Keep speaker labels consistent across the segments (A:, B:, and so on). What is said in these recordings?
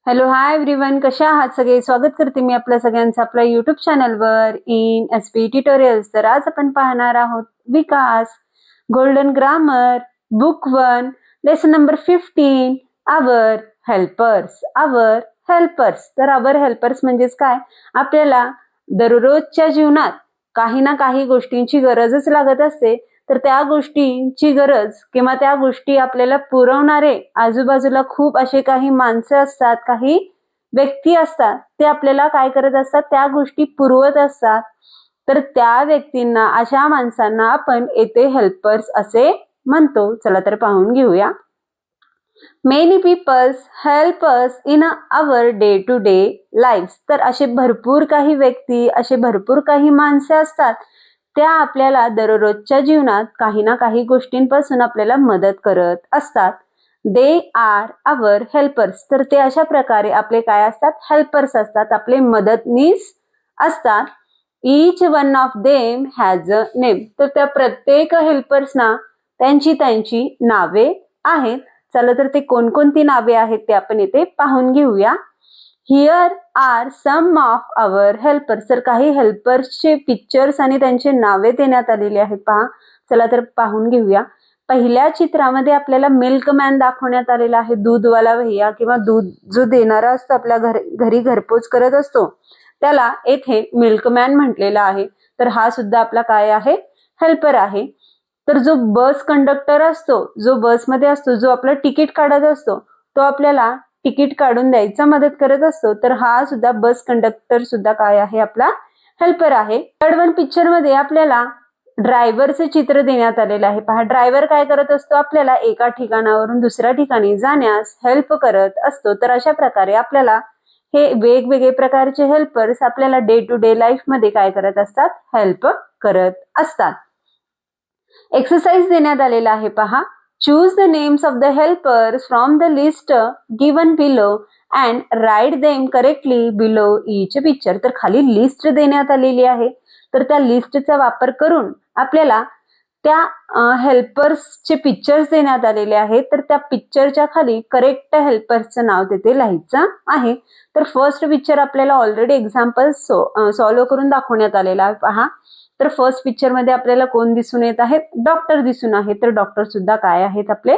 A: Hello hi everyone, कशा आहात सगळे? स्वागत करते मी आपल्या सगळ्यांचं आपल्या युट्यूब चॅनलवर इन एसपी ट्युटोरियल्स. तर आज आपण पाहणार आहोत Vikas golden grammar book 1 lesson number 15 our helpers. तर आवर हेल्पर्स म्हणजेच काय? आपल्याला दररोजच्या जीवनात काही ना काही गोष्टींची गरजच लागत असते. तर त्या गोष्टींची गरज किंवा त्या गोष्टी आपल्याला पुरवणारे आजूबाजूला खूप असे काही माणसं असतात, काही व्यक्ती असतात, ते आपल्याला काय करत असतात? त्या गोष्टी पुरवत असतात. तर त्या व्यक्तींना, अशा माणसांना आपण येथे हेल्पर्स असे म्हणतो. चला तर पाहून घेऊया. Many peoples help us in our day to day life. तर असे भरपूर काही व्यक्ती, असे भरपूर काही माणसे असतात, त्या आपल्याला दररोजच्या जीवनात काही ना काही गोष्टींपासून आपल्याला मदत करत असतात. They are our helpers. तर ते अशा प्रकारे आपले काय असतात? हेल्पर्स असतात, आपले मदतनीस असतात. Each one of them has a name. तर त्या प्रत्येक हेल्पर्सना त्यांची नावे आहेत. चला तर ते कोणकोणती नावे आहेत ते आपण इथे पाहून घेऊया. Here are some of our helpers. तर काही हेल्पर्सचे पिक्चर्स आणि त्यांचे नावे देण्यात आलेले आहेत. पहा, चला तर पाहून घेऊया. पहिल्या चित्रामध्ये आपल्याला मिल्कमॅन दाखवण्यात आलेला आहे, दूधवाला भैया किंवा दूध जो देणारा असतो, आपल्या घरी घरपोच करत असतो, त्याला येथे मिल्कमॅन म्हटलेला आहे. तर हा सुद्धा आपला काय आहे? हेल्पर आहे. तर जो बस कंडक्टर असतो, जो बसमध्ये असतो, जो आपलं तिकीट काढत असतो, तो आपल्याला तिकीट काढून द्यायचा मदत करत असतो. तर हा सुद्धा बस कंडक्टर सुद्धा काय आहे? आपला हेल्पर आहे. थर्ड वन पिक्चर मध्ये आपल्याला ड्रायव्हरचे चित्र देण्यात आलेलं आहे. पहा, ड्रायव्हर काय करत असतो? आपल्याला एका ठिकाणावरून दुसऱ्या ठिकाणी जाण्यास हेल्प करत असतो. तर अशा प्रकारे आपल्याला हे वेगवेगळे प्रकारचे हेल्पर्स आपल्याला डे टू डे लाईफ मध्ये काय करत असतात? हेल्प करत असतात. एक्सरसाइज देण्यात आलेला आहे. पहा, choose the names of the helpers from the list given below and write them correctly below each picture. तर खाली लिस्ट देण्यात आलेली आहे. तर त्या लिस्टचा वापर करून आपल्याला त्या हेल्पर्सचे पिक्चर्स देण्यात आलेले आहेत. तर त्या पिक्चरच्या खाली करेक्ट हेल्पर्सचं नाव तिथे लिहायचं आहे. तर फर्स्ट पिक्चर आपल्याला ऑलरेडी एक्झाम्पल सॉल्व्ह करून दाखवण्यात आलेला आहे. पहा, तर फर्स्ट पिक्चर मध्ये आपल्याला कोण दिसून येत आहे? डॉक्टर दिसून आहे. तर डॉक्टर सुद्धा काय आहेत? आपले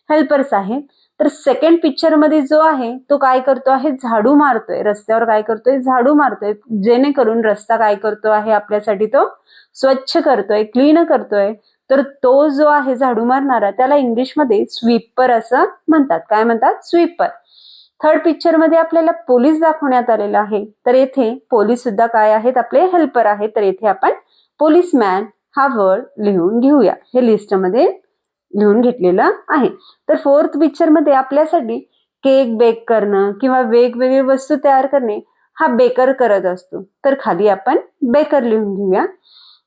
A: हेल्पर्स आहेत. तर सेकंड पिक्चर मध्ये जो आहे तो काय करतो आहे? झाडू मारतोय. रस्त्यावर काय करतोय? झाडू मारतोय, जेणेकरून रस्ता काय करतो आहे? आपल्यासाठी तो स्वच्छ करतोय, क्लीन करतोय. तर तो जो आहे झाडू मारणारा, त्याला इंग्लिशमध्ये स्वीपर असं म्हणतात. काय म्हणतात? स्वीपर. थर्ड पिक्चर मध्ये आपल्याला पोलीस दाखवण्यात आलेला आहे. तर येथे पोलीस सुद्धा काय आहेत? आपले हेल्पर आहेत. तर येथे आपण पोलीसमॅन हा वर्ड लिहून घेऊया. हे लिस्ट मध्ये लिहून घेतलेलं आहे. तर फोर्थ पिक्चर मध्ये आपल्यासाठी केक बेक करणं किंवा वेगवेगळी वस्तू तयार करणे हा बेकर करत असतो. तर खाली आपण बेकर लिहून घेऊया.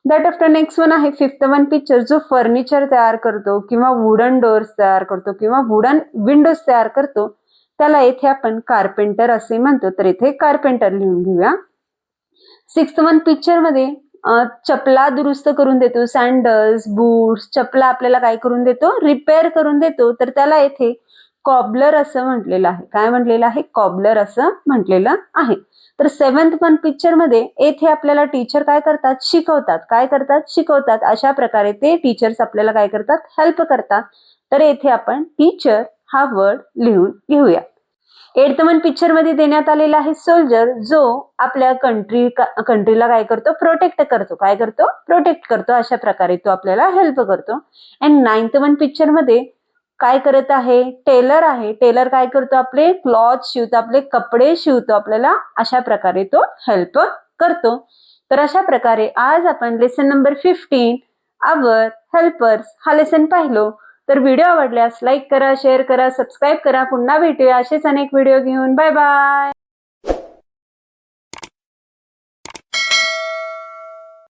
A: दॅट आफ्टर नेक्स्ट वन आहे फिफ्थ वन पिक्चर, जो फर्निचर तयार करतो किंवा वुडन डोअर्स तयार करतो किंवा वुडन विंडोज तयार करतो, त्याला येथे आपण कार्पेंटर असे म्हणतो. तर इथे कार्पेंटर लिहून घेऊया. सिक्स्थ वन पिक्चर मध्ये चपला दुरुस्त करून देतो, सँडल्स, बूट्स, चपला आपल्याला काय करून देतो? रिपेअर करून देतो. तर त्याला येथे कॉबलर असं म्हटलेलं आहे. काय म्हटलेलं आहे? कॉबलर असं म्हटलेलं आहे. तर सेव्हन्थ वन पिक्चर मध्ये येथे आपल्याला टीचर काय करतात? शिकवतात. काय करतात? शिकवतात. अशा प्रकारे ते टीचर्स आपल्याला काय करतात? हेल्प करतात. तर येथे आपण टीचर हा वर्ड लिहून घेऊया. एट्थ वन पिक्चर मध्ये देण्यात आलेला आहे सोल्जर, जो आपल्या कंट्रीला काय करतो? प्रोटेक्ट करतो. काय करतो? प्रोटेक्ट करतो. अशा प्रकारे तो आपल्याला हेल्प करतो. अँड नाईन्थ वन पिक्चर मध्ये काय करत आहे? टेलर आहे. टेलर काय करतो? आपले क्लॉथ शिवतो, आपले कपडे शिवतो आपल्याला. अशा प्रकारे तो हेल्प करतो. तर अशा प्रकारे आज आपण लेसन नंबर 15 आवर हेल्पर्स हा लेसन पाहिलो. तर व्हिडिओ आवडल्यास लाईक करा, शेअर करा, सबस्क्राईब करा. पुन्हा भेटूया असेच अनेक व्हिडिओ घेऊन. Bye bye.